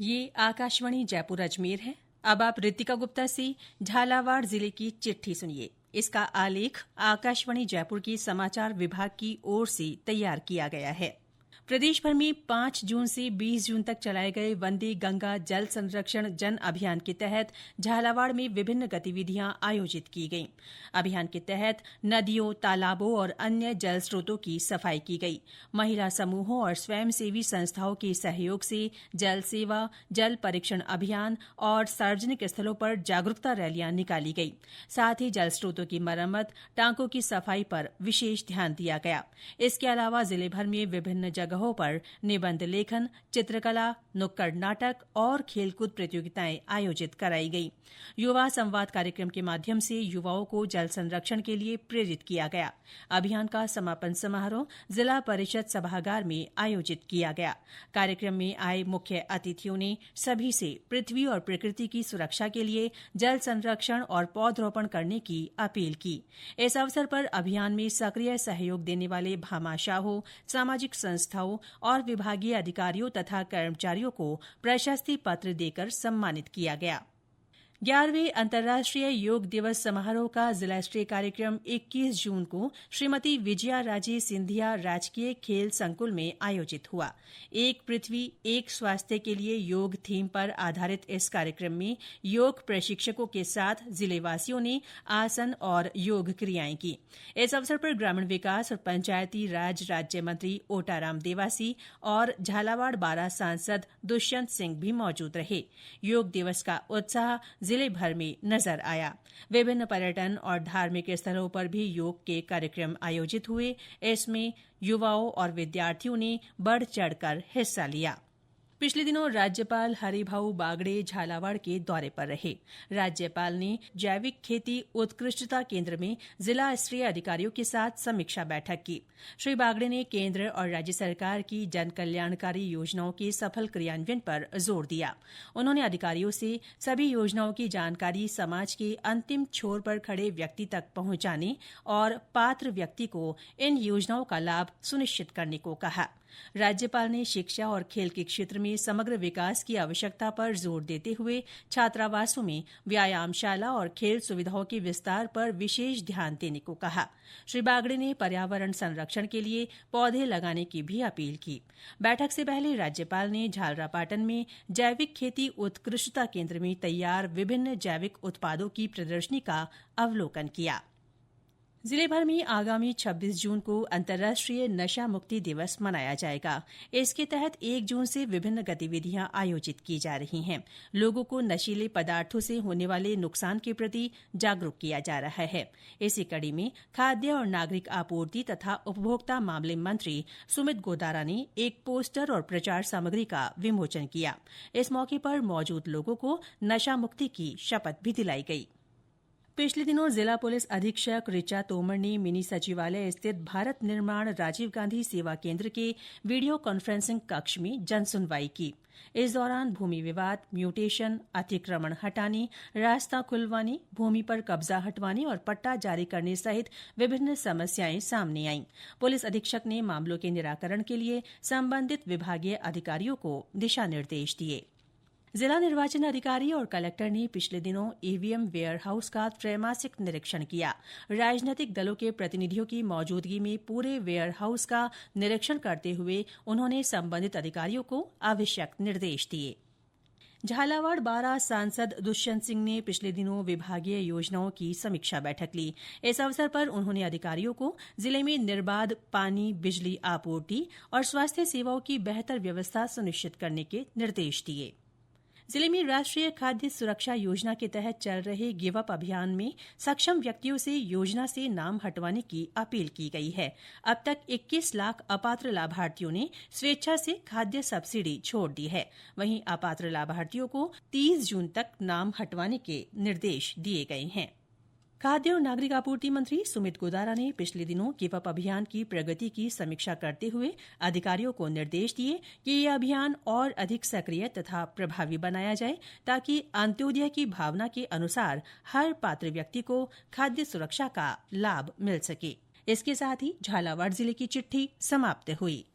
ये आकाशवाणी जयपुर अजमेर है। अब आप रितिका गुप्ता से झालावाड़ जिले की चिट्ठी सुनिए। इसका आलेख आकाशवाणी जयपुर के समाचार विभाग की ओर से तैयार किया गया है। प्रदेश भर में 5 जून से 20 जून तक चलाए गए वंदे गंगा जल संरक्षण जन अभियान के तहत झालावाड़ में विभिन्न गतिविधियां आयोजित की गईं। अभियान के तहत नदियों, तालाबों और अन्य जल स्रोतों की सफाई की गई। महिला समूहों और स्वयंसेवी संस्थाओं के सहयोग से जल सेवा, जल परीक्षण अभियान और सार्वजनिक स्थलों पर जागरूकता रैलियां निकाली गई। साथ ही जल स्रोतों की मरम्मत, टांकों की सफाई पर विशेष ध्यान दिया गया। इसके अलावा जिले भर में विभिन्न जगहों पर निबंध लेखन, चित्रकला, नुक्कड़ नाटक और खेलकूद प्रतियोगिताएं आयोजित कराई गई। युवा संवाद कार्यक्रम के माध्यम से युवाओं को जल संरक्षण के लिए प्रेरित किया गया। अभियान का समापन समारोह जिला परिषद सभागार में आयोजित किया गया। कार्यक्रम में आए मुख्य अतिथियों ने सभी से पृथ्वी और प्रकृति की सुरक्षा के लिए जल संरक्षण और पौधरोपण करने की अपील की। इस अवसर पर अभियान में सक्रिय सहयोग देने वाले भामाशाहों, सामाजिक संस्थाओं और विभागीय अधिकारियों तथा कर्मचारियों को प्रशस्ति पत्र देकर सम्मानित किया गया। 11वें अंतर्राष्ट्रीय योग दिवस समारोह का जिला स्तरीय कार्यक्रम 21 जून को श्रीमती विजया राजे सिंधिया राजकीय खेल संकुल में आयोजित हुआ। एक पृथ्वी एक स्वास्थ्य के लिए योग थीम पर आधारित इस कार्यक्रम में योग प्रशिक्षकों के साथ जिलेवासियों ने आसन और योग क्रियाएं की। इस अवसर पर ग्रामीण विकास और पंचायती राज राज्य मंत्री ओटाराम देवासी और झालावाड़ बारा सांसद दुष्यंत सिंह भी मौजूद रहे। योग दिवस का उत्साह जिले भर में नजर आया। विभिन्न पर्यटन और धार्मिक स्थलों पर भी योग के कार्यक्रम आयोजित हुए। इसमें युवाओं और विद्यार्थियों ने बढ़ चढ़कर हिस्सा लिया। पिछले दिनों राज्यपाल हरिभाऊ बागड़े झालावाड़ के दौरे पर रहे। राज्यपाल ने जैविक खेती उत्कृष्टता केंद्र में जिला स्तरीय अधिकारियों के साथ समीक्षा बैठक की। श्री बागड़े ने केंद्र और राज्य सरकार की जन कल्याणकारी योजनाओं के सफल क्रियान्वयन पर जोर दिया। उन्होंने अधिकारियों से सभी योजनाओं की जानकारी समाज के अंतिम छोर पर खड़े व्यक्ति तक पहुंचाने और पात्र व्यक्ति को इन योजनाओं का लाभ सुनिश्चित करने को कहा। राज्यपाल ने शिक्षा और खेल के क्षेत्र में समग्र विकास की आवश्यकता पर जोर देते हुए छात्रावासों में व्यायामशाला और खेल सुविधाओं के विस्तार पर विशेष ध्यान देने को कहा। श्री बागड़े ने पर्यावरण संरक्षण के लिए पौधे लगाने की भी अपील की। बैठक से पहले राज्यपाल ने झालरापाटन में जैविक खेती उत्कृष्टता केंद्र में तैयार विभिन्न जैविक उत्पादों की प्रदर्शनी का अवलोकन किया। जिले भर में आगामी 26 जून को अंतर्राष्ट्रीय नशा मुक्ति दिवस मनाया जाएगा। इसके तहत 1 जून से विभिन्न गतिविधियां आयोजित की जा रही हैं। लोगों को नशीले पदार्थों से होने वाले नुकसान के प्रति जागरूक किया जा रहा है। इसी कड़ी में खाद्य और नागरिक आपूर्ति तथा उपभोक्ता मामले मंत्री सुमित गोदारा ने एक पोस्टर और प्रचार सामग्री का विमोचन किया। इस मौके पर मौजूद लोगों को नशा मुक्ति की शपथ भी दिलाई गई। पिछले दिनों जिला पुलिस अधीक्षक ऋचा तोमर ने मिनी सचिवालय स्थित भारत निर्माण राजीव गांधी सेवा केंद्र के वीडियो कॉन्फ्रेंसिंग कक्ष में जनसुनवाई की। इस दौरान भूमि विवाद, म्यूटेशन, अतिक्रमण हटाने, रास्ता खुलवाने, भूमि पर कब्जा हटवाने और पट्टा जारी करने सहित विभिन्न समस्याएं सामने आईं। पुलिस अधीक्षक ने मामलों के निराकरण के लिए संबंधित विभागीय अधिकारियों को दिशा निर्देश दिए। जिला निर्वाचन अधिकारी और कलेक्टर ने पिछले दिनों ईवीएम वेयर हाउस का त्रैमासिक निरीक्षण किया। राजनीतिक दलों के प्रतिनिधियों की मौजूदगी में पूरे वेयर हाउस का निरीक्षण करते हुए उन्होंने संबंधित अधिकारियों को आवश्यक निर्देश दिए। झालावाड़ बारा सांसद दुष्यंत सिंह ने पिछले दिनों विभागीय योजनाओं की समीक्षा बैठक ली। इस अवसर पर उन्होंने अधिकारियों को जिले में निर्बाध पानी, बिजली आपूर्ति और स्वास्थ्य सेवाओं की बेहतर व्यवस्था सुनिश्चित करने के निर्देश दिए। जिले में राष्ट्रीय खाद्य सुरक्षा योजना के तहत चल रहे गिव अप अभियान में सक्षम व्यक्तियों से योजना से नाम हटवाने की अपील की गई है। अब तक 21 लाख अपात्र लाभार्थियों ने स्वेच्छा से खाद्य सब्सिडी छोड़ दी है। वहीं अपात्र लाभार्थियों को 30 जून तक नाम हटवाने के निर्देश दिए गए हैं। खाद्य और नागरिक आपूर्ति मंत्री सुमित गोदारा ने पिछले दिनों गिव अप अभियान की प्रगति की समीक्षा करते हुए अधिकारियों को निर्देश दिए कि यह अभियान और अधिक सक्रिय तथा प्रभावी बनाया जाए ताकि अंत्योदय की भावना के अनुसार हर पात्र व्यक्ति को खाद्य सुरक्षा का लाभ मिल सके। इसके साथ ही झालावाड़ जिले की चिट्ठी समाप्त हुई।